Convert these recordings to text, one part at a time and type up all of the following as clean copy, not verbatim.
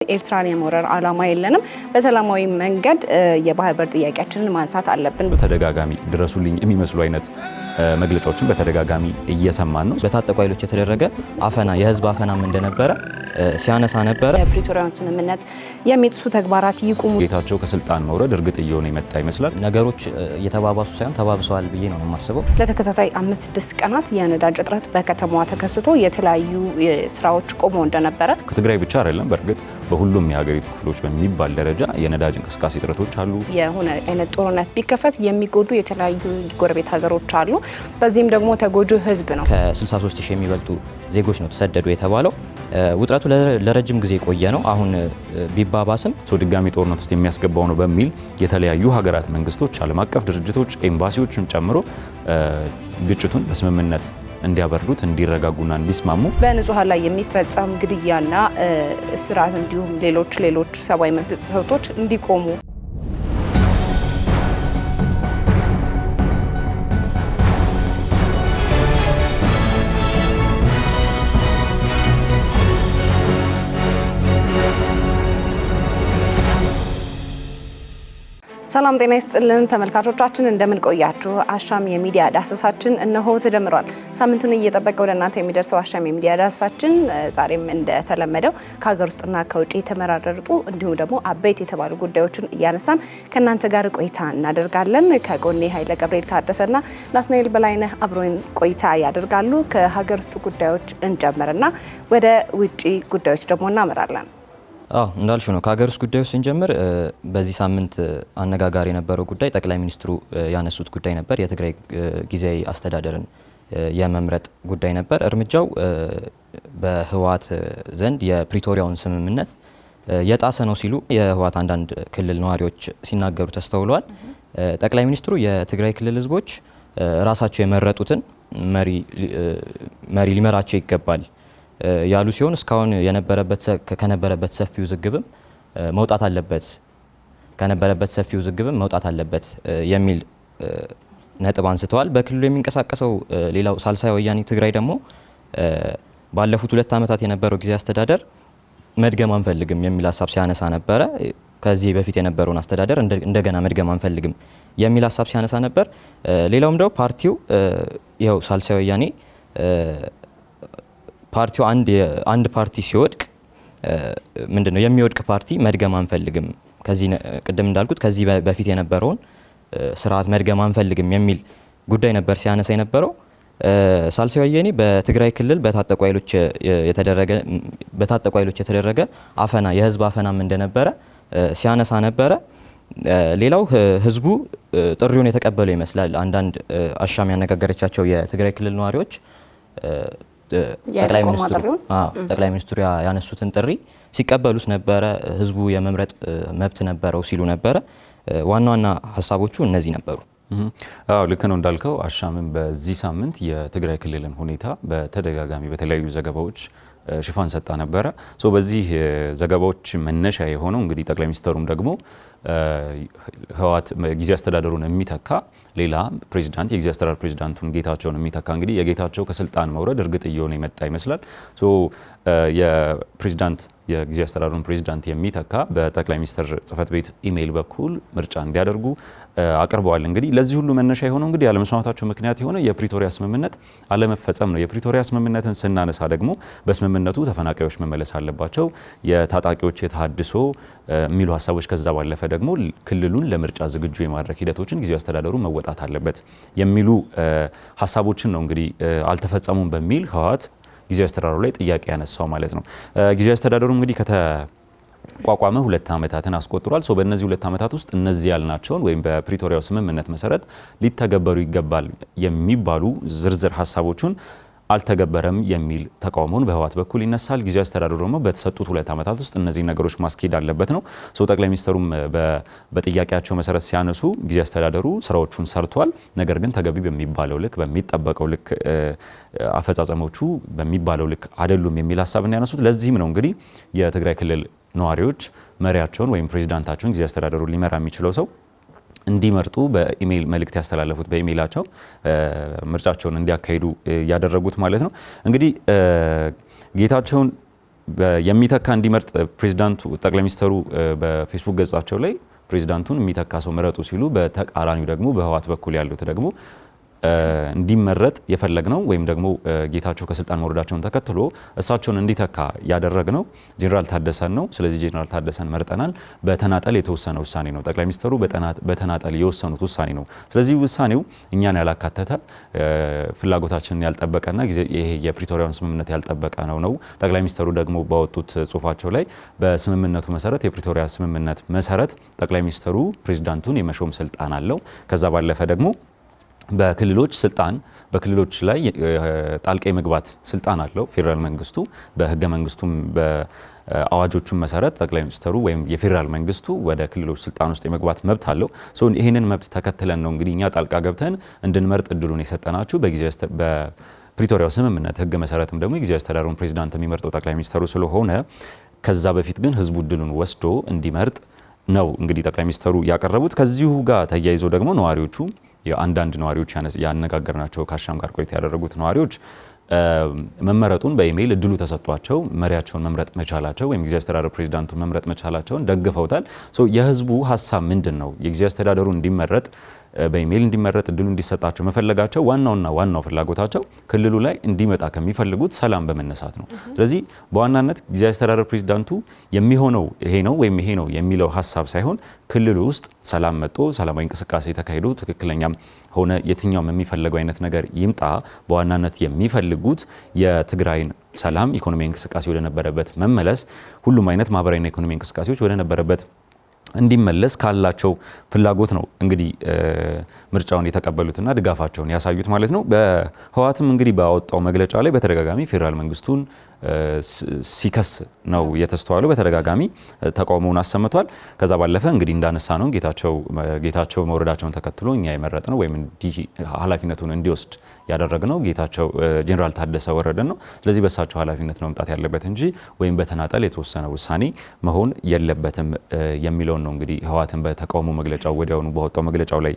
ኤርትራን የመውረር ዓላማ የለንም። በሰላማዊ መንገድ የባህር በር ጥያቄያችንን ማንሳት አለብን። በተደጋጋሚ ድረሱልኝ የሚመስሉ አይነት መግለጫዎችን በተደጋጋሚ እየሰማን ነው። በታጠቁ ኃይሎች የተደረገ አፈና የህዝብ አፈናም እንደነበረ ሲያነሳ ነበረ። የፕሪቶሪያን ስምምነት የሚጥሱ ተግባራት ይቁሙ። ጌታቸው ከስልጣን መውረድ እርግጥ እየሆነ የመጣ ይመስላል። ነገሮች እየተባባሱ ሳይሆን ተባብሰዋል ብዬ ነው የማስበው። ለተከታታይ 5-6 ቀናት የነዳጅ እጥረት በከተማዋ ተከስቶ የተለያዩ ስራዎች ቆመው እንደነበረ ከትግራይ ብቻ አይደለም፣ በእርግጥ በሁሉም የሀገሪቱ ክፍሎች በሚባል ደረጃ የነዳጅ እንቅስቃሴ እጥረቶች አሉ። የሆነ አይነት ጦርነት ቢከፈት የሚጎዱ የተለያዩ ጎረቤት ሀገሮች አሉ። በዚህም ደግሞ ተጎጂ ህዝብ ነው። ከ63 ሺህ የሚበልጡ ዜጎች ነው ተሰደዱ የተባለው። ውጥረቱ ለረጅም ጊዜ የቆየ ነው። አሁን ቢባባስም ድጋሚ ጦርነት ውስጥ የሚያስገባው ነው በሚል የተለያዩ ሀገራት መንግስቶች፣ ዓለም አቀፍ ድርጅቶች፣ ኤምባሲዎችን ጨምሮ ግጭቱን በስምምነት እንዲያበርዱት እንዲረጋጉና እንዲስማሙ በንጹሃን ላይ የሚፈጸም ግድያና እስራት እንዲሁም ሌሎች ሰብአዊ መብት ጥሰቶች እንዲቆሙ ሰላም ጤና ይስጥልን ተመልካቾቻችን፣ እንደምን ቆያችሁ? አሻም የሚዲያ ዳሰሳችን እነሆ ተጀምሯል። ሳምንቱን እየጠበቀ ወደ እናንተ የሚደርሰው አሻም የሚዲያ ዳሰሳችን ዛሬም እንደተለመደው ከሀገር ውስጥና ከውጭ የተመራረጡ እንዲሁም ደግሞ አበይት የተባሉ ጉዳዮችን እያነሳን ከእናንተ ጋር ቆይታ እናደርጋለን። ከጎኔ ኃይለ ገብርኤል ታደሰና ናትናኤል በላይነህ አብሮን ቆይታ ያደርጋሉ። ከሀገር ውስጥ ጉዳዮች እንጀምርና ወደ ውጭ ጉዳዮች ደግሞ እናመራለን። እንዳልሹ ነው። ከሀገር ውስጥ ጉዳዮች ስንጀምር በዚህ ሳምንት አነጋጋሪ የነበረው ጉዳይ ጠቅላይ ሚኒስትሩ ያነሱት ጉዳይ ነበር። የትግራይ ጊዜያዊ አስተዳደርን የመምረጥ ጉዳይ ነበር። እርምጃው በህወሓት ዘንድ የፕሪቶሪያውን ስምምነት የጣሰ ነው ሲሉ የህወሓት አንዳንድ ክልል ነዋሪዎች ሲናገሩ ተስተውለዋል። ጠቅላይ ሚኒስትሩ የትግራይ ክልል ህዝቦች ራሳቸው የመረጡትን መሪ ሊመራቸው ይገባል ያሉ ሲሆን እስካሁን ከነበረበት ሰፊ ውዝግብም መውጣት አለበት የሚል ነጥብ አንስተዋል። በክልሉ የሚንቀሳቀሰው ሌላው ሳልሳይ ወያኔ ትግራይ ደግሞ ባለፉት 2 ዓመታት የነበረው ጊዜ አስተዳደር መድገም አንፈልግም የሚል ሀሳብ ሲያነሳ ነበረ። ከዚህ በፊት የነበረውን አስተዳደር እንደገና መድገም አንፈልግም የሚል ሀሳብ ሲያነሳ ነበር። ሌላውም ደግሞ ፓርቲው ይኸው ሳልሳይ ወያኔ ፓርቲው አንድ ፓርቲ ሲወድቅ ምንድነው የሚወድቅ ፓርቲ መድገም አንፈልግም፣ ከዚህ ቅድም እንዳልኩት ከዚህ በፊት የነበረውን ስርዓት መድገም አንፈልግም የሚል ጉዳይ ነበር ሲያነሳ የነበረው። ሳልሳይ ወያኔ በትግራይ ክልል በታጠቁ ኃይሎች የተደረገ አፈና የህዝብ አፈናም እንደነበረ ሲያነሳ ነበረ። ሌላው ህዝቡ ጥሪውን የተቀበለው ይመስላል። አንዳንድ አሻም ያነጋገረቻቸው የትግራይ ክልል ነዋሪዎች ጠቅላይ ሚኒስትሩ ያነሱትን ጥሪ ሲቀበሉት ነበረ። ህዝቡ የመምረጥ መብት ነበረው ሲሉ ነበረ። ዋና ሀሳቦቹ እነዚህ ነበሩ። ልክ ነው እንዳልከው። አሻምም በዚህ ሳምንት የትግራይ ክልልን ሁኔታ በተደጋጋሚ በተለያዩ ዘገባዎች ሽፋን ሰጣ ነበረ። በዚህ ዘገባዎች መነሻ የሆነው እንግዲህ ጠቅላይ ሚኒስትሩም ደግሞ ህወሓት ጊዜ አስተዳደሩን የሚተካ ሌላ ፕሬዚዳንት የጊዜ አስተዳደር ፕሬዚዳንቱን ጌታቸውን የሚተካ እንግዲህ የጌታቸው ከስልጣን መውረድ እርግጥ እየሆነ የመጣ ይመስላል። የፕሬዚዳንት የጊዜ አስተዳደሩን ፕሬዚዳንት የሚተካ በጠቅላይ ሚኒስትር ጽህፈት ቤት ኢሜይል በኩል ምርጫ እንዲያደርጉ አቅርበዋል። እንግዲህ ለዚህ ሁሉ መነሻ የሆነው እንግዲህ ያለመስማማታቸው ምክንያት የሆነ የፕሪቶሪያ ስምምነት አለመፈጸም ነው። የፕሪቶሪያ ስምምነትን ስናነሳ ደግሞ በስምምነቱ ተፈናቃዮች መመለስ አለባቸው፣ የታጣቂዎች የተሃድሶ የሚሉ ሀሳቦች፣ ከዛ ባለፈ ደግሞ ክልሉን ለምርጫ ዝግጁ የማድረግ ሂደቶችን ጊዜያዊ አስተዳደሩ መወጣት አለበት የሚሉ ሀሳቦችን ነው እንግዲህ አልተፈጸሙም በሚል ህወሓት ጊዜያዊ አስተዳደሩ ላይ ጥያቄ ያነሳው ማለት ነው። ጊዜያዊ አስተዳደሩ እንግዲህ ከተቋቋመ 2 ዓመታትን አስቆጥሯል። በእነዚህ 2 ዓመታት ውስጥ እነዚህ ያልናቸውን ወይም በፕሪቶሪያው ስምምነት መሰረት ሊተገበሩ ይገባል የሚባሉ ዝርዝር ሀሳቦቹን አልተገበረም የሚል ተቃውሞን በህወሓት በኩል ይነሳል። ጊዜያዊ አስተዳደሩ ደግሞ በተሰጡት 2 ዓመታት ውስጥ እነዚህ ነገሮች ማስኬድ አለበት ነው። ጠቅላይ ሚኒስትሩም በጥያቄያቸው መሰረት ሲያነሱ ጊዜያዊ አስተዳደሩ ስራዎቹን ሰርቷል፣ ነገር ግን ተገቢ በሚባለው ልክ በሚጠበቀው ልክ አፈጻጸሞቹ በሚባለው ልክ አይደሉም የሚል ሀሳብ ያነሱት። ለዚህም ነው እንግዲህ የትግራይ ክልል ነዋሪዎች መሪያቸውን ወይም ፕሬዚዳንታቸውን ጊዜያዊ አስተዳደሩን ሊመራ የሚችለው ሰው እንዲመርጡ በኢሜይል መልእክት ያስተላለፉት በኢሜይላቸው ምርጫቸውን እንዲያካሂዱ ያደረጉት ማለት ነው። እንግዲህ ጌታቸውን የሚተካ እንዲመርጥ ፕሬዚዳንቱ ጠቅላይ ሚኒስትሩ በፌስቡክ ገጻቸው ላይ ፕሬዚዳንቱን የሚተካ ሰው ምረጡ ሲሉ፣ በተቃራኒው ደግሞ በህወሓት በኩል ያሉት ደግሞ እንዲመረጥ የፈለግነው ወይም ደግሞ ጌታቸው ከስልጣን መውረዳቸውን ተከትሎ እሳቸውን እንዲተካ ያደረግነው ጄኔራል ታደሰን ነው። ስለዚህ ጄኔራል ታደሰን መርጠናል። በተናጠል የተወሰነ ውሳኔ ነው። ጠቅላይ ሚኒስትሩ በተናጠል የወሰኑት ውሳኔ ነው። ስለዚህ ውሳኔው እኛን ያላካተተ ፍላጎታችንን ያልጠበቀና ይሄ የፕሪቶሪያውን ስምምነት ያልጠበቀ ነው። ጠቅላይ ሚኒስትሩ ደግሞ ባወጡት ጽሁፋቸው ላይ በስምምነቱ መሰረት የፕሪቶሪያ ስምምነት መሰረት ጠቅላይ ሚኒስትሩ ፕሬዚዳንቱን የመሾም ስልጣን አለው። ከዛ ባለፈ ደግሞ በክልሎች ላይ ጣልቃ የመግባት ስልጣን አለው ፌዴራል መንግስቱ። በህገ መንግስቱም በአዋጆቹም መሰረት ጠቅላይ ሚኒስትሩ ወይም የፌዴራል መንግስቱ ወደ ክልሎች ስልጣን ውስጥ የመግባት መብት አለው። ይህንን መብት ተከትለን ነው እንግዲህ እኛ ጣልቃ ገብተን እንድንመርጥ እድሉን የሰጠናችሁ። በፕሪቶሪያው ስምምነት ህግ መሰረትም ደግሞ የጊዜያዊ አስተዳደሩን ፕሬዚዳንት የሚመርጠው ጠቅላይ ሚኒስትሩ ስለሆነ ከዛ በፊት ግን ህዝቡ እድሉን ወስዶ እንዲመርጥ ነው እንግዲህ ጠቅላይ ሚኒስትሩ ያቀረቡት። ከዚሁ ጋር ተያይዞ ደግሞ ነዋሪዎቹ የአንዳንድ ነዋሪዎች ያነጋገርናቸው ከአሻም ጋር ቆይታ ያደረጉት ነዋሪዎች መመረጡን በኢሜይል እድሉ ተሰጥቷቸው መሪያቸውን መምረጥ መቻላቸው ወይም ጊዜያዊ አስተዳደሩ ፕሬዚዳንቱን መምረጥ መቻላቸውን ደግፈውታል። የህዝቡ ሀሳብ ምንድን ነው? የጊዜያዊ አስተዳደሩ እንዲመረጥ በኢሜይል እንዲመረጥ እድሉ እንዲሰጣቸው መፈለጋቸው ዋናው ፍላጎታቸው ክልሉ ላይ እንዲመጣ ከሚፈልጉት ሰላም በመነሳት ነው። ስለዚህ በዋናነት ጊዜያዊ አስተዳደር ፕሬዚዳንቱ የሚሆነው ይሄ ነው ወይም ይሄ ነው የሚለው ሀሳብ ሳይሆን ክልሉ ውስጥ ሰላም መጥቶ ሰላማዊ እንቅስቃሴ ተካሂዶ ትክክለኛም ሆነ የትኛውም የሚፈለገው አይነት ነገር ይምጣ፣ በዋናነት የሚፈልጉት የትግራይን ሰላም፣ ኢኮኖሚያዊ እንቅስቃሴ ወደ ነበረበት መመለስ፣ ሁሉም አይነት ማህበራዊና ኢኮኖሚ እንቅስቃሴዎች ወደ ነበረበት እንዲመለስ ካላቸው ፍላጎት ነው እንግዲህ ምርጫውን የተቀበሉትና ድጋፋቸውን ያሳዩት ማለት ነው። በህወሓትም እንግዲህ ባወጣው መግለጫ ላይ በተደጋጋሚ ፌዴራል መንግስቱን ሲከስ ነው የተስተዋለው። በተደጋጋሚ ተቃውሞውን አሰምቷል። ከዛ ባለፈ እንግዲህ እንዳነሳ ነው ጌታቸው መውረዳቸውን ተከትሎ እኛ የመረጥ ነው ወይም ኃላፊነቱን እንዲወስድ ያደረግነው ጌታቸው ጄኔራል ታደሰ ወረደን ነው። ስለዚህ በእሳቸው ኃላፊነት ነው መምጣት ያለበት እንጂ ወይም በተናጠል የተወሰነ ውሳኔ መሆን የለበትም የሚለውን ነው እንግዲህ ህወሓትን በተቃውሞ መግለጫው ወዲያውኑ በወጣው መግለጫው ላይ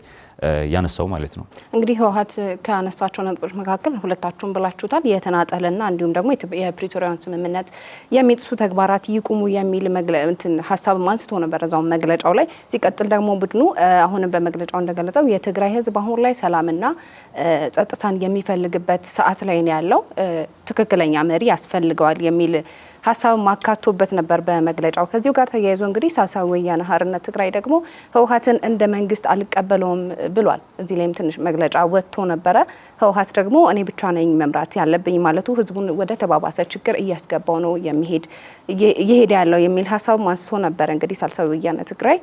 ያነሳው ማለት ነው። እንግዲህ ህወሓት ካነሳቸው ነጥቦች መካከል ሁለታችሁም ብላችሁታል፣ የተናጠልና እንዲሁም ደግሞ የፕሪቶሪያን ስምምነት የሚጥሱ ተግባራት ይቁሙ የሚል ሀሳብ አንስቶ ነበር እዛው መግለጫው ላይ። ሲቀጥል ደግሞ ቡድኑ አሁንም በመግለጫው እንደገለጸው የትግራይ ህዝብ አሁን ላይ ሰላምና ጸጥታን የሚፈልግበት ሰዓት ላይ ነው ያለው፣ ትክክለኛ መሪ ያስፈልገዋል የሚል ሀሳብ ማካቶበት ነበር በመግለጫው። ከዚሁ ጋር ተያይዞ እንግዲህ ሳልሳዊ ወያነ ሓርነት ትግራይ ደግሞ ህወሓትን እንደ መንግስት አልቀበለውም ብሏል። እዚህ ላይም ትንሽ መግለጫ ወጥቶ ነበረ። ህወሓት ደግሞ እኔ ብቻ ነኝ መምራት ያለብኝ ማለቱ ህዝቡን ወደ ተባባሰ ችግር እያስገባው ነው እየሄደ ያለው የሚል ሀሳብ አንስቶ ነበር እንግዲህ ሳልሳዊ ወያነ ትግራይ።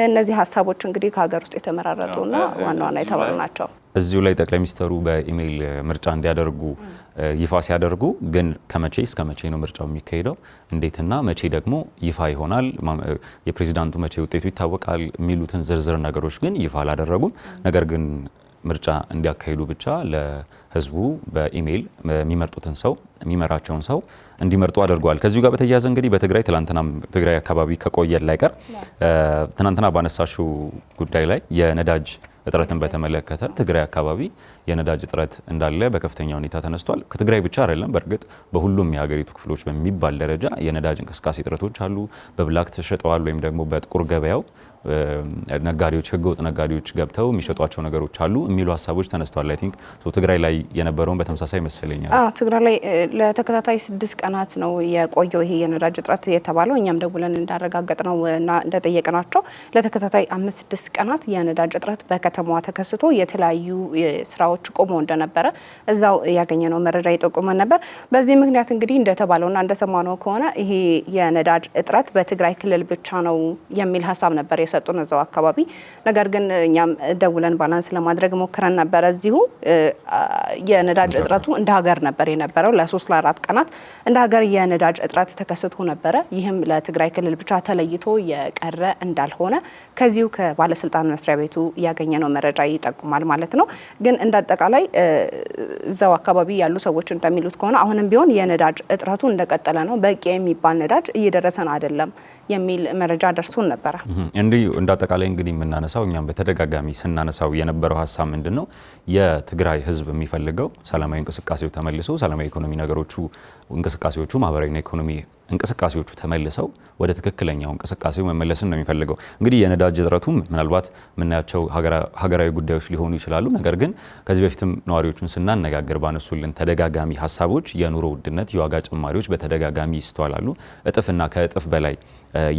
እነዚህ ሀሳቦች እንግዲህ ከሀገር ውስጥ የተመራረጡና ዋና የተባሉ ናቸው። እዚሁ ላይ ጠቅላይ ሚኒስትሩ በኢሜይል ምርጫ እንዲያደርጉ ይፋ ሲያደርጉ ግን ከመቼ እስከ መቼ ነው ምርጫው የሚካሄደው፣ እንዴትና መቼ ደግሞ ይፋ ይሆናል፣ የፕሬዚዳንቱ መቼ ውጤቱ ይታወቃል የሚሉትን ዝርዝር ነገሮች ግን ይፋ አላደረጉም። ነገር ግን ምርጫ እንዲያካሂዱ ብቻ ለህዝቡ በኢሜይል የሚመርጡትን ሰው የሚመራቸውን ሰው እንዲመርጡ አድርገዋል። ከዚሁ ጋር በተያያዘ እንግዲህ በትግራይ ትላንትናም ትግራይ አካባቢ ከቆየን ላይ ቀር ትናንትና ባነሳሽው ጉዳይ ላይ የነዳጅ እጥረትን በተመለከተ ትግራይ አካባቢ የነዳጅ እጥረት እንዳለ በከፍተኛ ሁኔታ ተነስቷል። ከትግራይ ብቻ አይደለም፣ በእርግጥ በሁሉም የሀገሪቱ ክፍሎች በሚባል ደረጃ የነዳጅ እንቅስቃሴ እጥረቶች አሉ። በብላክ ተሸጠዋል ወይም ደግሞ በጥቁር ገበያው ነጋዴዎች፣ ህገወጥ ነጋዴዎች ገብተው የሚሸጧቸው ነገሮች አሉ የሚሉ ሀሳቦች ተነስተዋል። አይ ቲንክ ትግራይ ላይ የነበረውን በተመሳሳይ ይመስለኛል። ትግራይ ላይ ለተከታታይ 6 ቀናት ነው የቆየው ይሄ የነዳጅ እጥረት የተባለው። እኛም ደውለን እንዳረጋገጥ ነው እና እንደጠየቅናቸው ለተከታታይ 5-6 ቀናት የነዳጅ እጥረት በከተማዋ ተከስቶ የተለያዩ ስራዎች ቆመው እንደነበረ እዛው ያገኘነው መረጃ ይጠቁመን ነበር። በዚህ ምክንያት እንግዲህ እንደተባለውና እንደሰማነው ከሆነ ይሄ የነዳጅ እጥረት በትግራይ ክልል ብቻ ነው የሚል ሀሳብ ነበር የሰጡን እዛው አካባቢ። ነገር ግን እኛም ደውለን ባላንስ ለማድረግ ሞክረን ነበረ። እዚሁ የነዳጅ እጥረቱ እንደ ሀገር ነበር የነበረው። ለ3-4 ቀናት እንደ ሀገር የነዳጅ እጥረት ተከስቶ ነበረ። ይህም ለትግራይ ክልል ብቻ ተለይቶ የቀረ እንዳልሆነ ከዚሁ ከባለስልጣን መስሪያ ቤቱ ያገኘነው መረጃ ይጠቁማል ማለት ነው። ግን እንዳጠቃላይ እዛው አካባቢ ያሉ ሰዎች እንደሚሉት ከሆነ አሁንም ቢሆን የነዳጅ እጥረቱ እንደቀጠለ ነው። በቂ የሚባል ነዳጅ እየደረሰን አይደለም የሚል መረጃ ደርሶን ነበረ። እንዳጠቃላይ እንግዲህ የምናነሳው እኛም በተደጋጋሚ ስናነሳው የነበረው ሀሳብ ምንድን ነው? የትግራይ ህዝብ የሚፈልገው ሰላማዊ እንቅስቃሴው ተመልሶ ሰላማዊ ኢኮኖሚ ነገሮቹ እንቅስቃሴዎቹ ማህበራዊና ኢኮኖሚ እንቅስቃሴዎቹ ተመልሰው ወደ ትክክለኛው እንቅስቃሴው መመለስን ነው የሚፈልገው። እንግዲህ የነዳጅ እጥረቱም ምናልባት የምናያቸው ሀገራዊ ጉዳዮች ሊሆኑ ይችላሉ። ነገር ግን ከዚህ በፊትም ነዋሪዎቹን ስናነጋግር ባነሱልን ተደጋጋሚ ሀሳቦች የኑሮ ውድነት፣ የዋጋ ጭማሪዎች በተደጋጋሚ ይስተዋላሉ። እጥፍና ከእጥፍ በላይ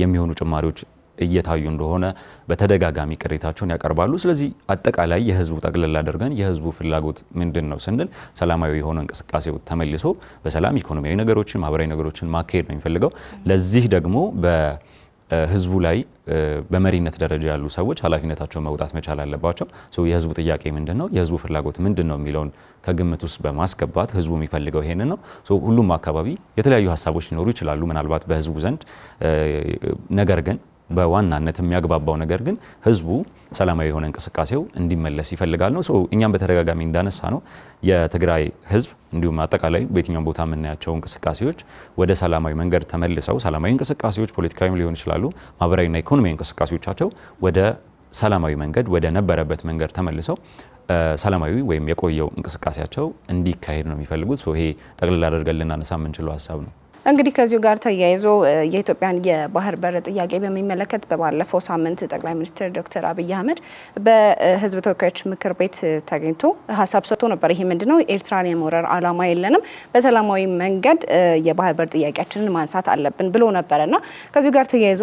የሚሆኑ ጭማሪዎች እየታዩ እንደሆነ በተደጋጋሚ ቅሬታቸውን ያቀርባሉ። ስለዚህ አጠቃላይ የህዝቡ ጠቅልል አድርገን የህዝቡ ፍላጎት ምንድን ነው ስንል ሰላማዊ የሆነ እንቅስቃሴው ተመልሶ በሰላም ኢኮኖሚያዊ ነገሮችን፣ ማህበራዊ ነገሮችን ማካሄድ ነው የሚፈልገው። ለዚህ ደግሞ በህዝቡ ላይ በመሪነት ደረጃ ያሉ ሰዎች ኃላፊነታቸውን መውጣት መቻል አለባቸው። የህዝቡ ጥያቄ ምንድን ነው፣ የህዝቡ ፍላጎት ምንድን ነው የሚለውን ከግምት ውስጥ በማስገባት ህዝቡ የሚፈልገው ይሄንን ነው። ሁሉም አካባቢ የተለያዩ ሀሳቦች ሊኖሩ ይችላሉ ምናልባት በህዝቡ ዘንድ ነገር ግን በዋናነት የሚያግባባው ነገር ግን ህዝቡ ሰላማዊ የሆነ እንቅስቃሴው እንዲመለስ ይፈልጋል ነው። እኛም በተደጋጋሚ እንዳነሳ ነው የትግራይ ህዝብ እንዲሁም አጠቃላይ በየትኛውም ቦታ የምናያቸው እንቅስቃሴዎች ወደ ሰላማዊ መንገድ ተመልሰው ሰላማዊ እንቅስቃሴዎች ፖለቲካዊም ሊሆን ይችላሉ፣ ማህበራዊና ኢኮኖሚያዊ እንቅስቃሴዎቻቸው ወደ ሰላማዊ መንገድ ወደ ነበረበት መንገድ ተመልሰው ሰላማዊ ወይም የቆየው እንቅስቃሴያቸው እንዲካሄድ ነው የሚፈልጉት። ይሄ ጠቅልል አድርገን ልናነሳ የምንችለው ሀሳብ ነው። እንግዲህ ከዚሁ ጋር ተያይዞ የኢትዮጵያን የባህር በር ጥያቄ በሚመለከት በባለፈው ሳምንት ጠቅላይ ሚኒስትር ዶክተር አብይ አህመድ በህዝብ ተወካዮች ምክር ቤት ተገኝቶ ሀሳብ ሰጥቶ ነበር። ይሄ ምንድነው? ኤርትራን የመውረር ዓላማ የለንም፣ በሰላማዊ መንገድ የባህር በር ጥያቄያችንን ማንሳት አለብን ብሎ ነበርና ከዚሁ ጋር ተያይዞ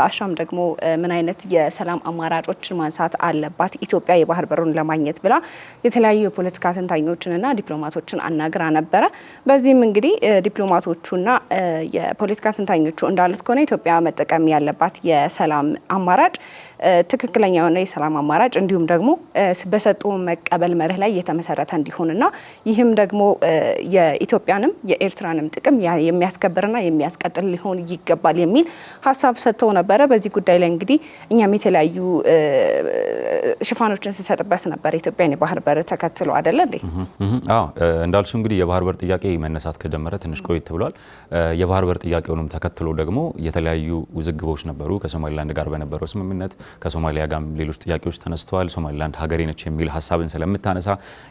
አሻም ደግሞ ምን አይነት የሰላም አማራጮችን ማንሳት አለባት ኢትዮጵያ የባህር በሩን ለማግኘት ብላ የተለያዩ የፖለቲካ ተንታኞችንና ዲፕሎማቶችን አናግራ ነበረ። በዚህም እንግዲህ ዲፕሎማቶቹና የፖለቲካ ተንታኞቹ እንዳሉት ከሆነ ኢትዮጵያ መጠቀም ያለባት የሰላም አማራጭ ትክክለኛ የሆነ የሰላም አማራጭ እንዲሁም ደግሞ በሰጡ መቀበል መርህ ላይ የተመሰረተ እንዲሆንና ይህም ደግሞ የኢትዮጵያንም የኤርትራንም ጥቅም የሚያስከብርና የሚያስቀጥል ሊሆን ይገባል የሚል ሀሳብ ሰጥተው ነበረ። በዚህ ጉዳይ ላይ እንግዲህ እኛም የተለያዩ ሽፋኖችን ስንሰጥበት ነበር። ኢትዮጵያን የባህር በር ተከትሎ አይደለ እንዴ? እንዳልሽው እንግዲህ የባህር በር ጥያቄ መነሳት ከጀመረ ትንሽ ቆይት ብሏል። የባህር በር ጥያቄውንም ተከትሎ ደግሞ የተለያዩ ውዝግቦች ነበሩ። ከሶማሊላንድ ጋር በነበረው ስምምነት ከሶማሊያ ጋር ሌሎች ጥያቄዎች ተነስተዋል። ሶማሊላንድ ሀገሬ ነች የሚል ሀሳብን ስለምታነሳ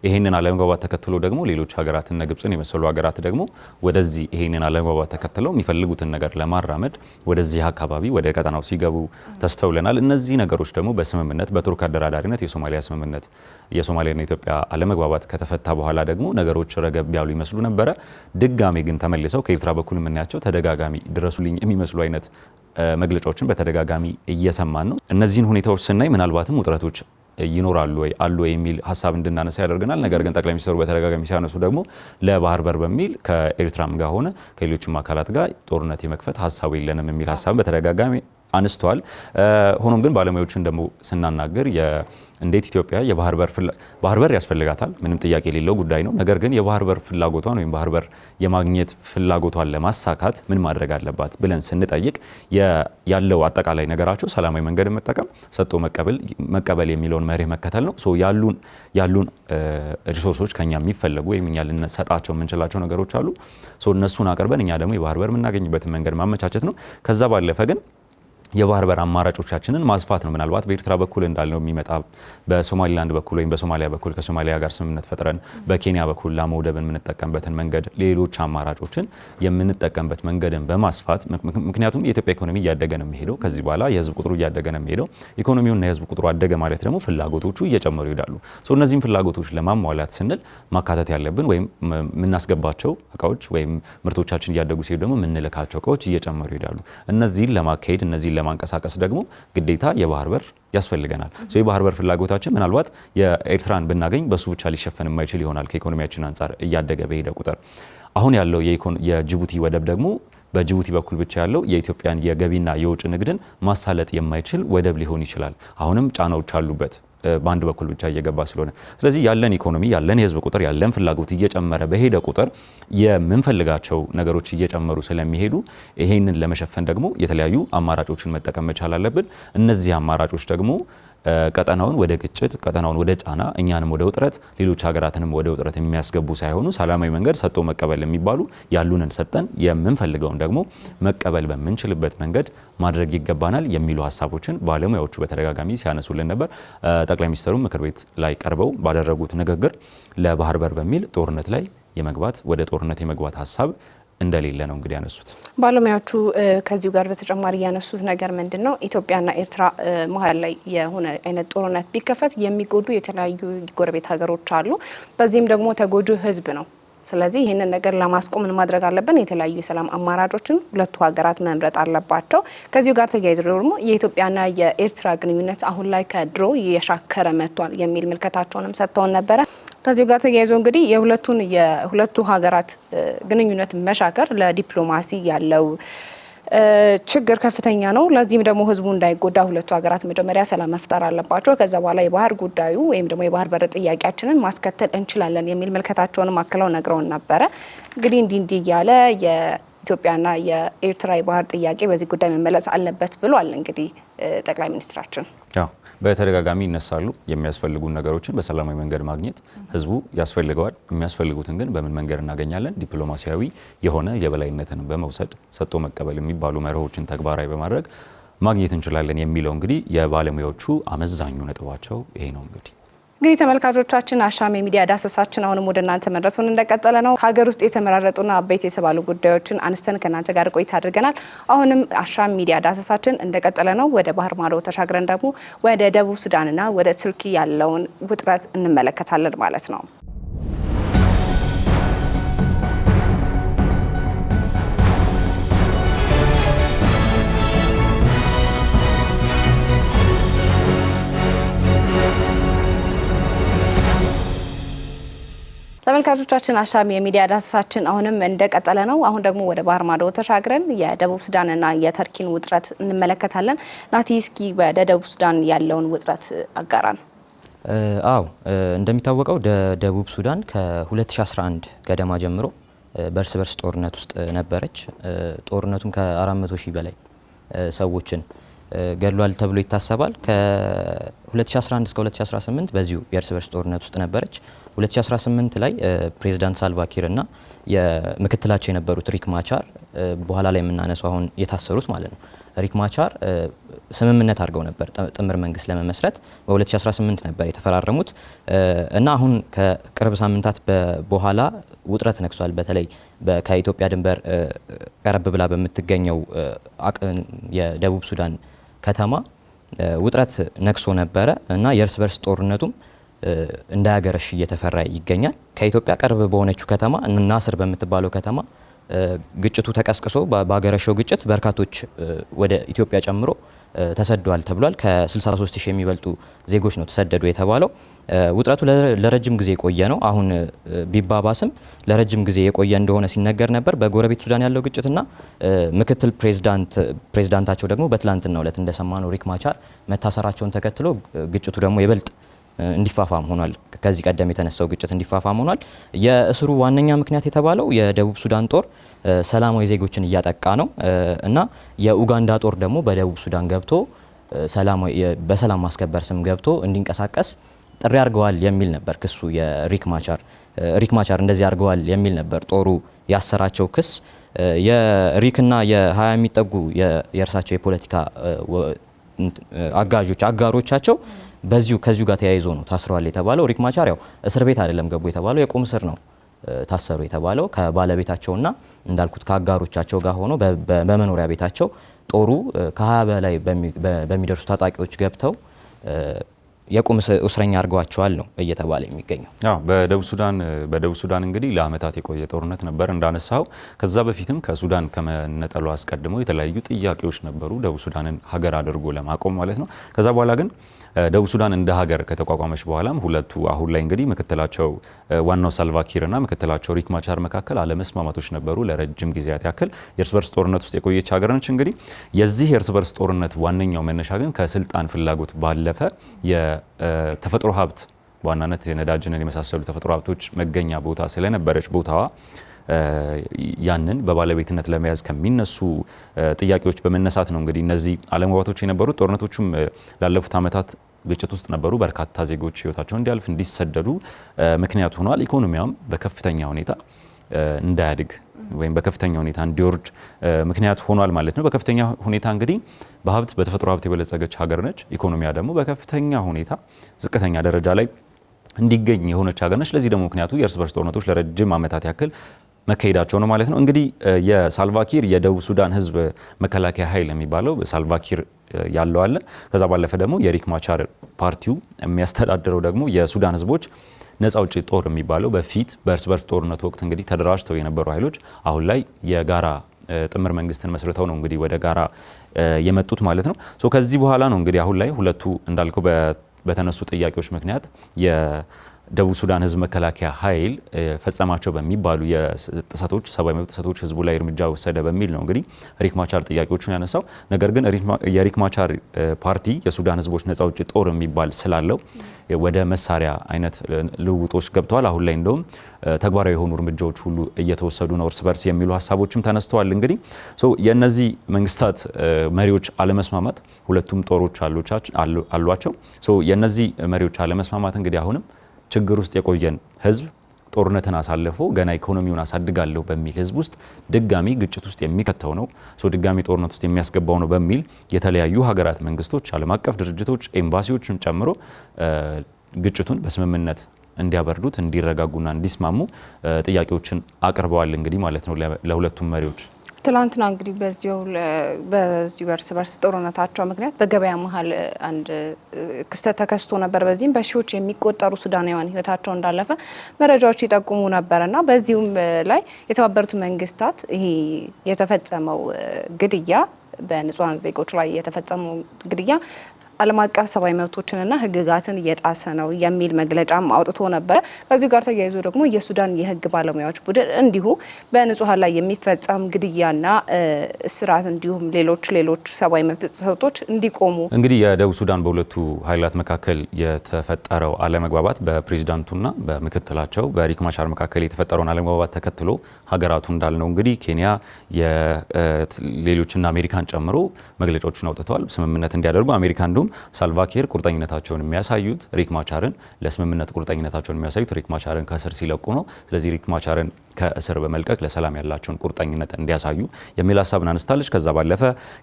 ይሄንን አለመግባባት ተከትሎ ደግሞ ሌሎች ሀገራት እነ ግብጽን የመሰሉ ሀገራት ደግሞ ወደዚህ ይሄንን አለመግባባት ተከትለው የሚፈልጉትን ነገር ለማራመድ ወደዚህ አካባቢ ወደ ቀጠናው ሲገቡ ተስተውለናል። እነዚህ ነገሮች ደግሞ በስምምነት በቱርክ አደራዳሪነት የሶማሊያ ስምምነት የሶማሊያና ኢትዮጵያ አለመግባባት ከተፈታ በኋላ ደግሞ ነገሮች ረገብ ያሉ ይመስሉ ነበረ። ድጋሜ ግን ተመልሰው ከኤርትራ በኩል የምናያቸው ተደጋጋሚ ድረሱልኝ የሚመስሉ አይነት መግለጫዎችን በተደጋጋሚ እየሰማን ነው። እነዚህን ሁኔታዎች ስናይ ምናልባትም ውጥረቶች ይኖራሉ ወይ አሉ ወይ የሚል ሀሳብ እንድናነሳ ያደርገናል። ነገር ግን ጠቅላይ ሚኒስትሩ በተደጋጋሚ ሲያነሱ ደግሞ ለባህር በር በሚል ከኤርትራም ጋር ሆነ ከሌሎችም አካላት ጋር ጦርነት የመክፈት ሀሳቡ የለንም የሚል ሀሳብ በተደጋጋሚ አንስተዋል። ሆኖም ግን ባለሙያዎችን ደግሞ ስናናገር እንዴት ኢትዮጵያ የባህር በር ያስፈልጋታል፣ ምንም ጥያቄ የሌለው ጉዳይ ነው። ነገር ግን የባህር በር ፍላጎቷን ወይም ባህር በር የማግኘት ፍላጎቷን ለማሳካት ምን ማድረግ አለባት ብለን ስንጠይቅ ያለው አጠቃላይ ነገራቸው ሰላማዊ መንገድ መጠቀም፣ ሰጥቶ መቀበል የሚለውን መርህ መከተል ነው። ያሉን ሪሶርሶች ከኛ የሚፈለጉ ወይም እኛ ልንሰጣቸው የምንችላቸው ነገሮች አሉ። እነሱን አቅርበን እኛ ደግሞ የባህር በር የምናገኝበትን መንገድ ማመቻቸት ነው። ከዛ ባለፈ ግን የባህር በር አማራጮቻችንን ማስፋት ነው። ምናልባት በኤርትራ በኩል እንዳልነው የሚመጣ በሶማሊላንድ በኩል ወይም በሶማሊያ በኩል ከሶማሊያ ጋር ስምምነት ፈጥረን በኬንያ በኩል ላሞ ወደብን የምንጠቀምበትን መንገድ ሌሎች አማራጮችን የምንጠቀምበት መንገድን በማስፋት ምክንያቱም የኢትዮጵያ ኢኮኖሚ እያደገ ነው የሚሄደው። ከዚህ በኋላ የህዝብ ቁጥሩ እያደገ ነው የሚሄደው። ኢኮኖሚውና የህዝብ ቁጥሩ አደገ ማለት ደግሞ ፍላጎቶቹ እየጨመሩ ይሄዳሉ። እነዚህም ፍላጎቶች ለማሟላት ስንል ማካተት ያለብን ወይም የምናስገባቸው እቃዎች ወይም ምርቶቻችን እያደጉ ሲሄዱ ደግሞ የምንልካቸው እቃዎች እየጨመሩ ይሄዳሉ። እነዚህን ለማካሄድ እነዚህን ለማንቀሳቀስ ደግሞ ግዴታ የባህር በር ያስፈልገናል። የባህር በር ፍላጎታችን ምናልባት የኤርትራን ብናገኝ በሱ ብቻ ሊሸፈን የማይችል ይሆናል ከኢኮኖሚያችን አንጻር እያደገ በሄደ ቁጥር። አሁን ያለው የጅቡቲ ወደብ ደግሞ በጅቡቲ በኩል ብቻ ያለው የኢትዮጵያን የገቢና የውጭ ንግድን ማሳለጥ የማይችል ወደብ ሊሆን ይችላል። አሁንም ጫናዎች አሉበት በአንድ በኩል ብቻ እየገባ ስለሆነ። ስለዚህ ያለን ኢኮኖሚ ያለን የህዝብ ቁጥር ያለን ፍላጎት እየጨመረ በሄደ ቁጥር የምንፈልጋቸው ነገሮች እየጨመሩ ስለሚሄዱ ይሄንን ለመሸፈን ደግሞ የተለያዩ አማራጮችን መጠቀም መቻል አለብን። እነዚህ አማራጮች ደግሞ ቀጠናውን ወደ ግጭት፣ ቀጠናውን ወደ ጫና፣ እኛንም ወደ ውጥረት፣ ሌሎች ሀገራትንም ወደ ውጥረት የሚያስገቡ ሳይሆኑ ሰላማዊ መንገድ ሰጥቶ መቀበል የሚባሉ ያሉንን ሰጠን የምንፈልገውን ደግሞ መቀበል በምንችልበት መንገድ ማድረግ ይገባናል የሚሉ ሀሳቦችን ባለሙያዎቹ በተደጋጋሚ ሲያነሱልን ነበር። ጠቅላይ ሚኒስትሩ ምክር ቤት ላይ ቀርበው ባደረጉት ንግግር ለባህር በር በሚል ጦርነት ላይ የመግባት ወደ ጦርነት የመግባት ሀሳብ እንደሌለ ነው እንግዲህ ያነሱት ባለሙያዎቹ። ከዚሁ ጋር በተጨማሪ ያነሱት ነገር ምንድነው ኢትዮጵያና ኤርትራ መሀል ላይ የሆነ አይነት ጦርነት ቢከፈት የሚጎዱ የተለያዩ ጎረቤት ሀገሮች አሉ። በዚህም ደግሞ ተጎጂ ህዝብ ነው። ስለዚህ ይህንን ነገር ለማስቆም ምን ማድረግ አለብን? የተለያዩ የሰላም አማራጮችን ሁለቱ ሀገራት መምረጥ አለባቸው። ከዚሁ ጋር ተያይዞ ደግሞ የኢትዮጵያና የኤርትራ ግንኙነት አሁን ላይ ከድሮ እየሻከረ መጥቷል የሚል ምልከታቸውንም ሰጥተውን ነበረ። ከዚሁ ጋር ተያይዞ እንግዲህ የሁለቱ ሀገራት ግንኙነት መሻከር ለዲፕሎማሲ ያለው ችግር ከፍተኛ ነው። ለዚህም ደግሞ ህዝቡ እንዳይጎዳ ሁለቱ ሀገራት መጀመሪያ ሰላም መፍጠር አለባቸው። ከዛ በኋላ የባህር ጉዳዩ ወይም ደግሞ የባህር በር ጥያቄያችንን ማስከተል እንችላለን የሚል መልከታቸውንም አክለው ነግረውን ነበረ። እንግዲህ እንዲህ እያለ የኢትዮጵያና የኤርትራ የባህር ጥያቄ በዚህ ጉዳይ መመለስ አለበት ብሏል። እንግዲህ ጠቅላይ ሚኒስትራችን በተደጋጋሚ ይነሳሉ። የሚያስፈልጉ ነገሮችን በሰላማዊ መንገድ ማግኘት ህዝቡ ያስፈልገዋል። የሚያስፈልጉትን ግን በምን መንገድ እናገኛለን? ዲፕሎማሲያዊ የሆነ የበላይነትን በመውሰድ ሰጥቶ መቀበል የሚባሉ መርሆችን ተግባራዊ በማድረግ ማግኘት እንችላለን የሚለው እንግዲህ የባለሙያዎቹ አመዛኙ ነጥባቸው ይሄ ነው። እንግዲህ ተመልካቾቻችን አሻም የሚዲያ ዳሰሳችን አሁንም ወደ እናንተ መድረሱን እንደቀጠለ ነው። ከሀገር ውስጥ የተመራረጡና አበይት የተባሉ ጉዳዮችን አንስተን ከእናንተ ጋር ቆይታ አድርገናል። አሁንም አሻም ሚዲያ ዳሰሳችን እንደቀጠለ ነው። ወደ ባህር ማዶ ተሻግረን ደግሞ ወደ ደቡብ ሱዳንና ወደ ቱርኪ ያለውን ውጥረት እንመለከታለን ማለት ነው። ተመልካቾቻችን አሻም የሚዲያ ዳሰሳችን አሁንም እንደቀጠለ ነው። አሁን ደግሞ ወደ ባህር ማዶ ተሻግረን የደቡብ ሱዳንና የተርኪን ውጥረት እንመለከታለን። ናቲ፣ እስኪ ወደ ደቡብ ሱዳን ያለውን ውጥረት አጋራን። አዎ እንደሚታወቀው ደቡብ ሱዳን ከ2011 ገደማ ጀምሮ በእርስ በርስ ጦርነት ውስጥ ነበረች። ጦርነቱም ከ400 ሺህ በላይ ሰዎችን ገድሏል ተብሎ ይታሰባል። ከ2011 እስከ 2018 በዚሁ የእርስ በርስ ጦርነት ውስጥ ነበረች። 2018 ላይ ፕሬዚዳንት ሳልቫኪር እና የምክትላቸው የነበሩት ሪክ ማቻር በኋላ ላይ የምናነሳው አሁን የታሰሩት ማለት ነው ሪክ ማቻር ስምምነት አድርገው ነበር ጥምር መንግስት ለመመስረት በ2018 ነበር የተፈራረሙት እና አሁን ከቅርብ ሳምንታት በኋላ ውጥረት ነክሷል። በተለይ ከኢትዮጵያ ድንበር ቀረብ ብላ በምትገኘው የደቡብ ሱዳን ከተማ ውጥረት ነክሶ ነበረ እና የእርስ በርስ ጦርነቱም እንዳያገረሽ እየተፈራ ይገኛል። ከኢትዮጵያ ቅርብ በሆነችው ከተማ ናስር በምትባለው ከተማ ግጭቱ ተቀስቅሶ በአገረሸው ግጭት በርካቶች ወደ ኢትዮጵያ ጨምሮ ተሰደዋል ተብሏል። ከ63 ሺህ የሚበልጡ ዜጎች ነው ተሰደዱ የተባለው። ውጥረቱ ለረጅም ጊዜ የቆየ ነው። አሁን ቢባባስም ለረጅም ጊዜ የቆየ እንደሆነ ሲነገር ነበር። በጎረቤት ሱዳን ያለው ግጭትና ምክትል ፕሬዝዳንታቸው ደግሞ በትላንትናው ዕለት እንደሰማነው ሪክ ማቻር መታሰራቸውን ተከትሎ ግጭቱ ደግሞ ይበልጥ እንዲፋፋም ሆኗል። ከዚህ ቀደም የተነሳው ግጭት እንዲፋፋም ሆኗል። የእስሩ ዋነኛ ምክንያት የተባለው የደቡብ ሱዳን ጦር ሰላማዊ ዜጎችን እያጠቃ ነው እና የኡጋንዳ ጦር ደግሞ በደቡብ ሱዳን ገብቶ በሰላም ማስከበር ስም ገብቶ እንዲንቀሳቀስ ጥሪ አድርገዋል የሚል ነበር ክሱ። የሪክ ማቻር እንደዚህ አድርገዋል የሚል ነበር ጦሩ ያሰራቸው ክስ። የሪክና የ20 የሚጠጉ የእርሳቸው የፖለቲካ አጋሮቻቸው ከዚሁ ጋር ተያይዞ ነው ታስረዋል የተባለው። ሪክ ማቻር ያው እስር ቤት አይደለም ገቡ የተባለው፣ የቁም እስር ነው ታሰሩ የተባለው። ከባለቤታቸውና እንዳልኩት ከአጋሮቻቸው ጋር ሆኖ በመኖሪያ ቤታቸው ጦሩ ከ20 በላይ በሚደርሱ ታጣቂዎች ገብተው የቁም እስረኛ አድርገዋቸዋል ነው እየተባለ የሚገኘው። በደቡብ ሱዳን እንግዲህ ለዓመታት የቆየ ጦርነት ነበር እንዳነሳው። ከዛ በፊትም ከሱዳን ከመነጠሉ አስቀድሞ የተለያዩ ጥያቄዎች ነበሩ፣ ደቡብ ሱዳንን ሀገር አድርጎ ለማቆም ማለት ነው። ከዛ በኋላ ግን ደቡብ ሱዳን እንደ ሀገር ከተቋቋመች በኋላም ሁለቱ አሁን ላይ እንግዲህ ምክትላቸው ዋናው ሳልቫኪርና ምክትላቸው ሪክ ማቻር መካከል አለመስማማቶች ነበሩ ለረጅም ጊዜያት ያክል። የእርስ በርስ ጦርነት ውስጥ የቆየች ሀገር ነች። እንግዲህ የዚህ የእርስ በርስ ጦርነት ዋነኛው መነሻ ግን ከስልጣን ፍላጎት ባለፈ የተፈጥሮ ሀብት በዋናነት የነዳጅንን የመሳሰሉ ተፈጥሮ ሀብቶች መገኛ ቦታ ስለነበረች ቦታዋ ያንን በባለቤትነት ለመያዝ ከሚነሱ ጥያቄዎች በመነሳት ነው እንግዲህ እነዚህ አለመግባባቶች የነበሩት። ጦርነቶቹም ላለፉት ዓመታት ግጭት ውስጥ ነበሩ። በርካታ ዜጎች ህይወታቸውን እንዲያልፍ እንዲሰደዱ ምክንያት ሆኗል። ኢኮኖሚያም በከፍተኛ ሁኔታ እንዳያድግ ወይም በከፍተኛ ሁኔታ እንዲወርድ ምክንያት ሆኗል ማለት ነው። በከፍተኛ ሁኔታ እንግዲህ በሀብት በተፈጥሮ ሀብት የበለጸገች ሀገር ነች። ኢኮኖሚያ ደግሞ በከፍተኛ ሁኔታ ዝቅተኛ ደረጃ ላይ እንዲገኝ የሆነች ሀገር ነች። ለዚህ ደግሞ ምክንያቱ የእርስ በርስ ጦርነቶች ለረጅም ዓመታት ያክል መካሄዳቸው ነው ማለት ነው። እንግዲህ የሳልቫኪር የደቡብ ሱዳን ህዝብ መከላከያ ኃይል የሚባለው ሳልቫኪር ያለው አለ። ከዛ ባለፈ ደግሞ የሪክ ማቻር ፓርቲው የሚያስተዳድረው ደግሞ የሱዳን ህዝቦች ነጻ አውጪ ጦር የሚባለው በፊት በእርስ በርስ ጦርነት ወቅት እንግዲህ ተደራጅተው የነበሩ ኃይሎች አሁን ላይ የጋራ ጥምር መንግስትን መስርተው ነው እንግዲህ ወደ ጋራ የመጡት ማለት ነው። ከዚህ በኋላ ነው እንግዲህ አሁን ላይ ሁለቱ እንዳልከው በተነሱ ጥያቄዎች ምክንያት የደቡብ ሱዳን ህዝብ መከላከያ ኃይል ፈጸማቸው በሚባሉ የጥሰቶች ሰብአዊ መብት ጥሰቶች ህዝቡ ላይ እርምጃ ወሰደ በሚል ነው እንግዲህ ሪክ ማቻር ጥያቄዎቹን ያነሳው። ነገር ግን የሪክ ማቻር ፓርቲ የሱዳን ህዝቦች ነጻ አውጪ ጦር የሚባል ስላለው ወደ መሳሪያ አይነት ልውውጦች ገብተዋል። አሁን ላይ እንደውም ተግባራዊ የሆኑ እርምጃዎች ሁሉ እየተወሰዱ ነው እርስ በርስ የሚሉ ሀሳቦችም ተነስተዋል። እንግዲህ የእነዚህ መንግስታት መሪዎች አለመስማማት ሁለቱም ጦሮች አሏቸው። የእነዚህ መሪዎች አለመስማማት እንግዲህ አሁንም ችግር ውስጥ የቆየን ህዝብ ጦርነትን አሳልፎ ገና ኢኮኖሚውን አሳድጋለሁ በሚል ህዝብ ውስጥ ድጋሚ ግጭት ውስጥ የሚከተው ነው፣ ድጋሚ ጦርነት ውስጥ የሚያስገባው ነው በሚል የተለያዩ ሀገራት መንግስቶች፣ ዓለም አቀፍ ድርጅቶች፣ ኤምባሲዎችን ጨምሮ ግጭቱን በስምምነት እንዲያበርዱት እንዲረጋጉና እንዲስማሙ ጥያቄዎችን አቅርበዋል እንግዲህ ማለት ነው ለሁለቱም መሪዎች። ትላንትና እንግዲህ በዚህ በእርስ በርስ ጦርነታቸው ምክንያት በገበያ መሀል አንድ ክስተት ተከስቶ ነበር። በዚህም በሺዎች የሚቆጠሩ ሱዳናውያን ህይወታቸው እንዳለፈ መረጃዎች ይጠቁሙ ነበርና በዚሁም ላይ የተባበሩት መንግስታት ይሄ የተፈጸመው ግድያ በንጹሃን ዜጎች ላይ የተፈጸመው ግድያ ዓለም አቀፍ ሰብአዊ መብቶችንና ህግጋትን እየጣሰ ነው የሚል መግለጫም አውጥቶ ነበር። ከዚሁ ጋር ተያይዞ ደግሞ የሱዳን የህግ ባለሙያዎች ቡድን እንዲሁ በንጹሃን ላይ የሚፈጸም ግድያና እስራት እንዲሁም ሌሎች ሰብአዊ መብት ጥሰቶች እንዲቆሙ እንግዲህ የደቡብ ሱዳን በሁለቱ ኃይላት መካከል የተፈጠረው አለመግባባት በፕሬዚዳንቱና በምክትላቸው በሪክ ማቻር መካከል የተፈጠረውን አለመግባባት ተከትሎ ሀገራቱ እንዳልነው እንግዲህ ኬንያ ሌሎችና አሜሪካን ጨምሮ መግለጫዎችን አውጥተዋል ስምምነት እንዲያደርጉ። አሜሪካ እንዲሁም ሳልቫኪር ቁርጠኝነታቸውን የሚያሳዩት ሪክ ማቻርን ለስምምነት ቁርጠኝነታቸውን የሚያሳዩት ሪክ ማቻርን ከእስር ሲለቁ ነው። ስለዚህ ሪክ ማቻርን ከእስር በመልቀቅ ለሰላም ያላቸውን ቁርጠኝነት እንዲያሳዩ የሚል ሀሳብን አነስታለች። ከዛ ባለፈ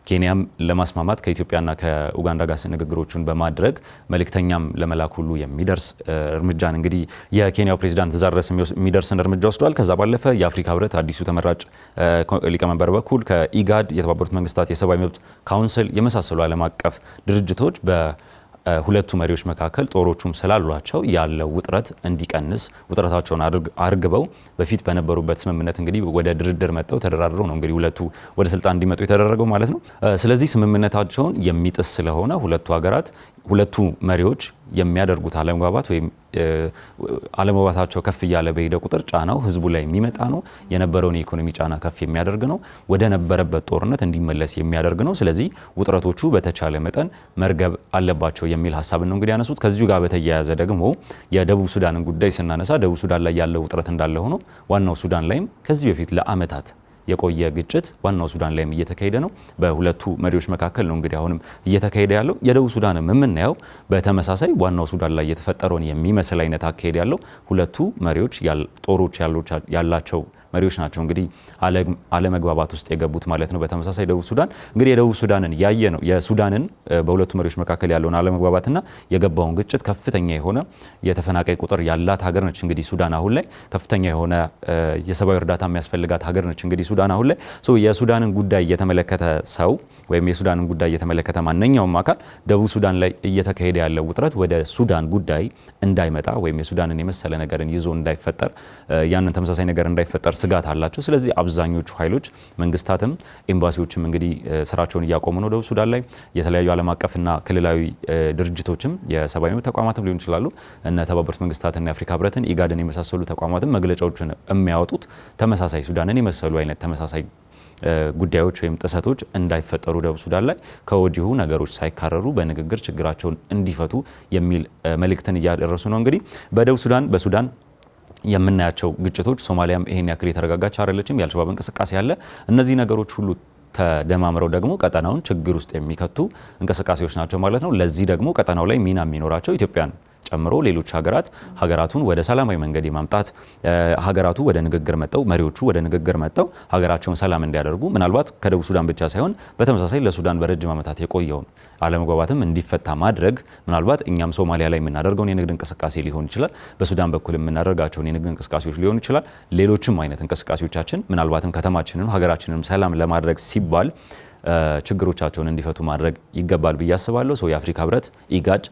ኬንያም ለማስማማት ከኢትዮጵያና ከኡጋንዳ ጋር ንግግሮችን በማድረግ መልእክተኛም ለመላክ ሁሉ የሚደርስ እርምጃን እንግዲህ የኬንያው ፕሬዚዳንት እዛ ድረስ የሚደርስን እርምጃ ወስዷል። ከዛ ባለፈ የአፍሪካ ህብረት አዲሱ ተመራጭ ሊቀመንበር በኩል ከኢጋድ የተባበሩት መንግስታት የሰብአዊ መብት ካውንስል የመሳሰሉ ዓለም አቀፍ ድርጅቶች በሁለቱ መሪዎች መካከል ጦሮቹም ስላሏቸው ያለው ውጥረት እንዲቀንስ ውጥረታቸውን አርግበው በፊት በነበሩበት ስምምነት እንግዲህ ወደ ድርድር መጥተው ተደራድረው ነው እንግዲህ ሁለቱ ወደ ስልጣን እንዲመጡ የተደረገው ማለት ነው። ስለዚህ ስምምነታቸውን የሚጥስ ስለሆነ ሁለቱ መሪዎች የሚያደርጉት አለመግባባት ወይም አለመግባባታቸው ከፍ እያለ በሄደ ቁጥር ጫናው ህዝቡ ላይ የሚመጣ ነው። የነበረውን የኢኮኖሚ ጫና ከፍ የሚያደርግ ነው። ወደ ነበረበት ጦርነት እንዲመለስ የሚያደርግ ነው። ስለዚህ ውጥረቶቹ በተቻለ መጠን መርገብ አለባቸው የሚል ሀሳብን ነው እንግዲህ ያነሱት። ከዚሁ ጋር በተያያዘ ደግሞ የደቡብ ሱዳንን ጉዳይ ስናነሳ ደቡብ ሱዳን ላይ ያለው ውጥረት እንዳለ ሆኖ ዋናው ሱዳን ላይም ከዚህ በፊት ለአመታት የቆየ ግጭት ዋናው ሱዳን ላይም እየተካሄደ ነው። በሁለቱ መሪዎች መካከል ነው እንግዲህ አሁንም እየተካሄደ ያለው። የደቡብ ሱዳንም የምናየው በተመሳሳይ ዋናው ሱዳን ላይ የተፈጠረውን የሚመስል አይነት አካሄድ ያለው ሁለቱ መሪዎች ጦሮች ያላቸው መሪዎች ናቸው እንግዲህ አለመግባባት ውስጥ የገቡት ማለት ነው። በተመሳሳይ ደቡብ ሱዳን እንግዲህ የደቡብ ሱዳንን ያየ ነው የሱዳንን በሁለቱ መሪዎች መካከል ያለውን አለመግባባትና የገባውን ግጭት ከፍተኛ የሆነ የተፈናቃይ ቁጥር ያላት ሀገር ነች። እንግዲህ ሱዳን አሁን ላይ ከፍተኛ የሆነ የሰብአዊ እርዳታ የሚያስፈልጋት ሀገር ነች። እንግዲህ ሱዳን አሁን ላይ የሱዳንን ጉዳይ እየተመለከተ ሰው ወይም የሱዳንን ጉዳይ እየተመለከተ ማንኛውም አካል ደቡብ ሱዳን ላይ እየተካሄደ ያለው ውጥረት ወደ ሱዳን ጉዳይ እንዳይመጣ ወይም የሱዳንን የመሰለ ነገርን ይዞ እንዳይፈጠር ያንን ተመሳሳይ ነገር እንዳይፈጠር ስጋት አላቸው። ስለዚህ አብዛኞቹ ኃይሎች መንግስታትም ኤምባሲዎችም እንግዲህ ስራቸውን እያቆሙ ነው ደቡብ ሱዳን ላይ። የተለያዩ ዓለም አቀፍና ክልላዊ ድርጅቶችም የሰብአዊ መብት ተቋማትም ሊሆን ይችላሉ እነ ተባበሩት መንግስታትና የአፍሪካ ህብረትን ኢጋድን የመሳሰሉ ተቋማትም መግለጫዎችን የሚያወጡት ተመሳሳይ ሱዳንን የመሰሉ አይነት ተመሳሳይ ጉዳዮች ወይም ጥሰቶች እንዳይፈጠሩ ደቡብ ሱዳን ላይ ከወዲሁ ነገሮች ሳይካረሩ በንግግር ችግራቸውን እንዲፈቱ የሚል መልእክትን እያደረሱ ነው። እንግዲህ በሱዳን የምናያቸው ግጭቶች ሶማሊያም ይሄን ያክል የተረጋጋች አይደለችም። የአልሸባብ እንቅስቃሴ ያለ እነዚህ ነገሮች ሁሉ ተደማምረው ደግሞ ቀጠናውን ችግር ውስጥ የሚከቱ እንቅስቃሴዎች ናቸው ማለት ነው። ለዚህ ደግሞ ቀጠናው ላይ ሚና የሚኖራቸው ኢትዮጵያን ጨምሮ ሌሎች ሀገራቱን ወደ ሰላማዊ መንገድ የማምጣት ሀገራቱ ወደ ንግግር መጥተው መሪዎቹ ወደ ንግግር መጥተው ሀገራቸውን ሰላም እንዲያደርጉ ምናልባት ከደቡብ ሱዳን ብቻ ሳይሆን በተመሳሳይ ለሱዳን በረጅም ዓመታት የቆየውን አለመግባባትም እንዲፈታ ማድረግ ምናልባት እኛም ሶማሊያ ላይ የምናደርገውን የንግድ እንቅስቃሴ ሊሆን ይችላል፣ በሱዳን በኩል የምናደርጋቸውን የንግድ እንቅስቃሴዎች ሊሆን ይችላል፣ ሌሎችም አይነት እንቅስቃሴዎቻችን ምናልባትም ከተማችንን ሀገራችንን ሰላም ለማድረግ ሲባል ችግሮቻቸውን እንዲፈቱ ማድረግ ይገባል ብዬ አስባለሁ። ሰው የአፍሪካ ህብረት፣ ኢጋድ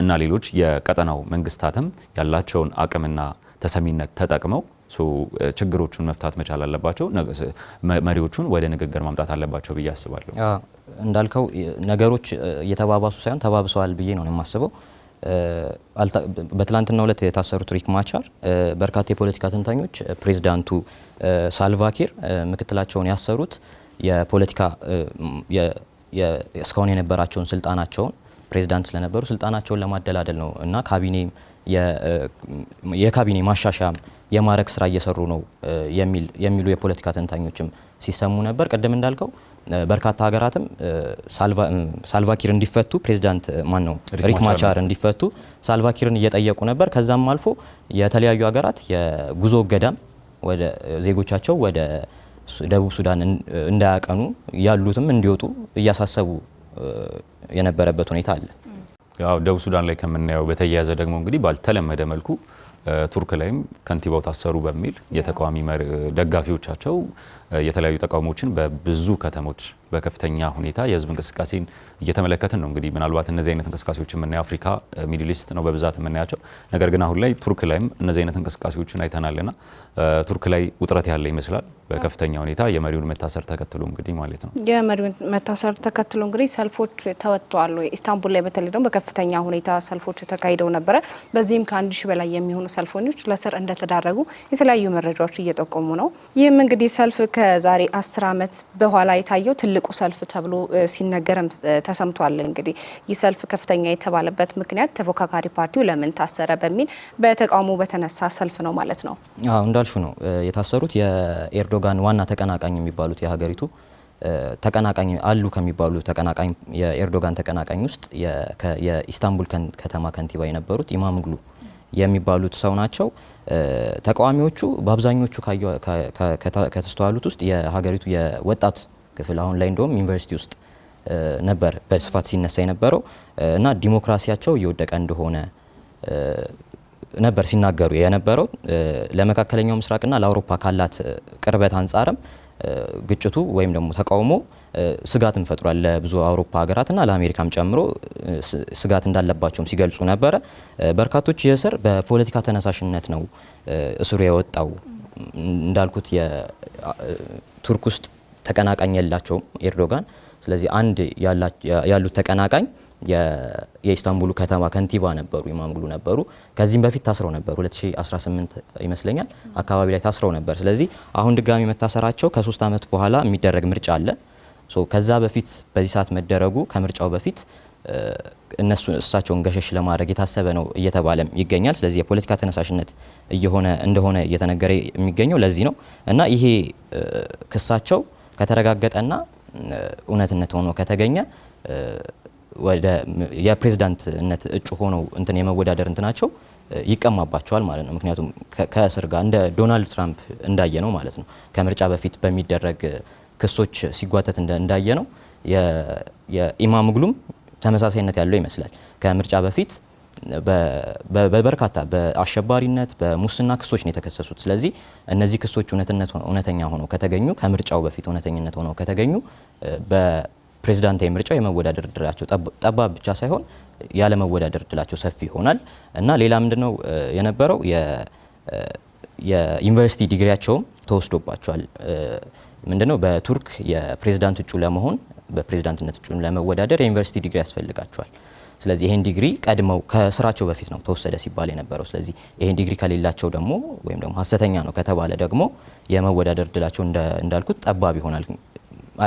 እና ሌሎች የቀጠናው መንግስታትም ያላቸውን አቅምና ተሰሚነት ተጠቅመው ችግሮቹን መፍታት መቻል አለባቸው። መሪዎቹን ወደ ንግግር ማምጣት አለባቸው ብዬ አስባለሁ። እንዳልከው ነገሮች እየተባባሱ ሳይሆን ተባብሰዋል ብዬ ነው የማስበው። በትላንትናው ዕለት የታሰሩት ሪክ ማቻር በርካታ የፖለቲካ ተንታኞች ፕሬዚዳንቱ ሳልቫኪር ምክትላቸውን ያሰሩት የፖለቲካ እስካሁን የነበራቸውን ስልጣናቸውን ፕሬዚዳንት ስለነበሩ ስልጣናቸውን ለማደላደል ነው እና የካቢኔ ማሻሻያም የማረግ ስራ እየሰሩ ነው የሚሉ የፖለቲካ ተንታኞችም ሲሰሙ ነበር። ቀደም እንዳልከው በርካታ ሀገራትም ሳልቫኪር እንዲፈቱ ፕሬዚዳንት ሪክ ማቻር እንዲፈቱ ሳልቫኪርን እየጠየቁ ነበር። ከዛም አልፎ የተለያዩ ሀገራት የጉዞ እገዳም ወደ ዜጎቻቸው ወደ ደቡብ ሱዳን እንዳያቀኑ ያሉትም እንዲወጡ እያሳሰቡ የነበረበት ሁኔታ አለ። ያው ደቡብ ሱዳን ላይ ከምናየው በተያያዘ ደግሞ እንግዲህ ባልተለመደ መልኩ ቱርክ ላይም ከንቲባው ታሰሩ በሚል የተቃዋሚ ደጋፊዎቻቸው የተለያዩ ተቃውሞችን በብዙ ከተሞች በከፍተኛ ሁኔታ የህዝብ እንቅስቃሴን እየተመለከትን ነው። እንግዲህ ምናልባት እነዚህ አይነት እንቅስቃሴዎች የምናየው አፍሪካ ሚድል ኢስት ነው በብዛት የምናያቸው። ነገር ግን አሁን ላይ ቱርክ ላይም እነዚህ አይነት እንቅስቃሴዎችን አይተናልና ቱርክ ላይ ውጥረት ያለ ይመስላል በከፍተኛ ሁኔታ የመሪውን መታሰር ተከትሎ እንግዲህ ማለት ነው። የመሪውን መታሰር ተከትሎ እንግዲህ ሰልፎች ተወጥተዋል። ኢስታንቡል ላይ በተለይ ደግሞ በከፍተኛ ሁኔታ ሰልፎች ተካሂደው ነበረ። በዚህም ከ1000 በላይ የሚሆኑ ሰልፈኞች ለእስር እንደተዳረጉ የተለያዩ መረጃዎች እየጠቆሙ ነው። ይህም እንግዲህ ሰልፍ ከዛሬ 10 ዓመት በኋላ የታየው ትልቁ ሰልፍ ተብሎ ሲነገርም ተሰምቷል። እንግዲህ ይህ ሰልፍ ከፍተኛ የተባለበት ምክንያት ተፎካካሪ ፓርቲው ለምን ታሰረ በሚል በተቃውሞ በተነሳ ሰልፍ ነው ማለት ነው። እንዳልሹ ነው የታሰሩት የኤርዶጋን ዋና ተቀናቃኝ የሚባሉት የሀገሪቱ ተቀናቃኝ አሉ ከሚባሉ ተቀናቃኝ የኤርዶጋን ተቀናቃኝ ውስጥ የኢስታንቡል ከተማ ከንቲባ የነበሩት ኢማሙግሉ የሚባሉት ሰው ናቸው። ተቃዋሚዎቹ በአብዛኞቹ ከተስተዋሉት ውስጥ የሀገሪቱ የወጣት ክፍል አሁን ላይ እንደውም ዩኒቨርሲቲ ውስጥ ነበር በስፋት ሲነሳ የነበረው እና ዲሞክራሲያቸው እየወደቀ እንደሆነ ነበር ሲናገሩ የነበረው። ለመካከለኛው ምስራቅና ለአውሮፓ ካላት ቅርበት አንጻርም ግጭቱ ወይም ደግሞ ተቃውሞ ስጋትን ፈጥሯል ለብዙ አውሮፓ ሀገራትና ለአሜሪካም ጨምሮ ስጋት እንዳለባቸውም ሲገልጹ ነበረ። በርካቶች የእስር በፖለቲካ ተነሳሽነት ነው እስሩ የወጣው። እንዳልኩት የቱርክ ውስጥ ተቀናቃኝ የላቸውም ኤርዶጋን። ስለዚህ አንድ ያሉት ተቀናቃኝ የኢስታንቡሉ ከተማ ከንቲባ ነበሩ፣ ኢማሙግሉ ነበሩ። ከዚህም በፊት ታስረው ነበር 2018 ይመስለኛል አካባቢ ላይ ታስረው ነበር። ስለዚህ አሁን ድጋሚ መታሰራቸው ከ3 ዓመት በኋላ የሚደረግ ምርጫ አለ። ከዛ በፊት በዚህ ሰዓት መደረጉ ከምርጫው በፊት እሳቸውን ገሸሽ ለማድረግ የታሰበ ነው እየተባለም ይገኛል። ስለዚህ የፖለቲካ ተነሳሽነት እንደሆነ እየተነገረ የሚገኘው ለዚህ ነው እና ይሄ ክሳቸው ከተረጋገጠና እውነትነት ሆኖ ከተገኘ ወደ የፕሬዝዳንትነት እጩ ሆነው የመወዳደር እንትናቸው ይቀማባቸዋል ማለት ነው። ምክንያቱም ከእስር ጋር እንደ ዶናልድ ትራምፕ እንዳየ ነው ማለት ነው። ከምርጫ በፊት በሚደረግ ክሶች ሲጓተት እንዳየ ነው። የኢማሙግሉም ተመሳሳይነት ያለው ይመስላል። ከምርጫ በፊት በበርካታ በአሸባሪነት በሙስና ክሶች ነው የተከሰሱት። ስለዚህ እነዚህ ክሶች እውነተኛ ሆነው ከተገኙ ከምርጫው በፊት እውነተኝነት ሆነው ከተገኙ በፕሬዝዳንታዊ ምርጫው የመወዳደር እድላቸው ጠባብ ብቻ ሳይሆን ያለ መወዳደር እድላቸው ሰፊ ይሆናል እና ሌላ ምንድነው የነበረው የዩኒቨርሲቲ ዲግሪያቸውም ተወስዶባቸዋል። ምንድነው በቱርክ የፕሬዝዳንት እጩ ለመሆን በፕሬዝዳንትነት እጩ ለመወዳደር የዩኒቨርሲቲ ዲግሪ ያስፈልጋቸዋል። ስለዚህ ይሄን ዲግሪ ቀድመው ከስራቸው በፊት ነው ተወሰደ ሲባል የነበረው። ስለዚህ ይሄን ዲግሪ ከሌላቸው ደግሞ ወይም ደግሞ ሀሰተኛ ነው ከተባለ ደግሞ የመወዳደር እድላቸው እንዳልኩት ጠባብ ይሆናል፣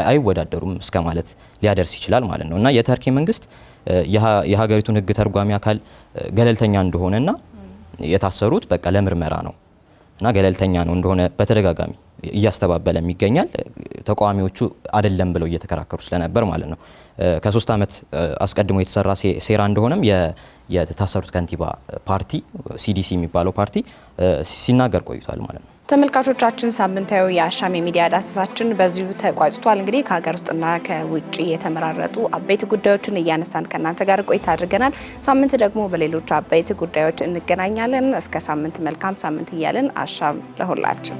አይወዳደሩም እስከ ማለት ሊያደርስ ይችላል ማለት ነው እና የተርኪ መንግስት የሀገሪቱን ሕግ ተርጓሚ አካል ገለልተኛ እንደሆነና የታሰሩት በቃ ለምርመራ ነው እና ገለልተኛ ነው እንደሆነ በተደጋጋሚ እያስተባበለም ይገኛል። ተቃዋሚዎቹ አይደለም ብለው እየተከራከሩ ስለነበር ማለት ነው። ከ3 ዓመት አስቀድሞ የተሰራ ሴራ እንደሆነም የታሰሩት ከንቲባ ፓርቲ ሲዲሲ የሚባለው ፓርቲ ሲናገር ቆይቷል ማለት ነው። ተመልካቾቻችን ሳምንታዊ የአሻም የሚዲያ ዳሰሳችን በዚሁ ተቋጭቷል። እንግዲህ ከሀገር ውስጥና ከውጭ የተመራረጡ አበይት ጉዳዮችን እያነሳን ከእናንተ ጋር ቆይታ አድርገናል። ሳምንት ደግሞ በሌሎች አበይት ጉዳዮች እንገናኛለን። እስከ ሳምንት መልካም ሳምንት እያልን አሻም ለሁላችን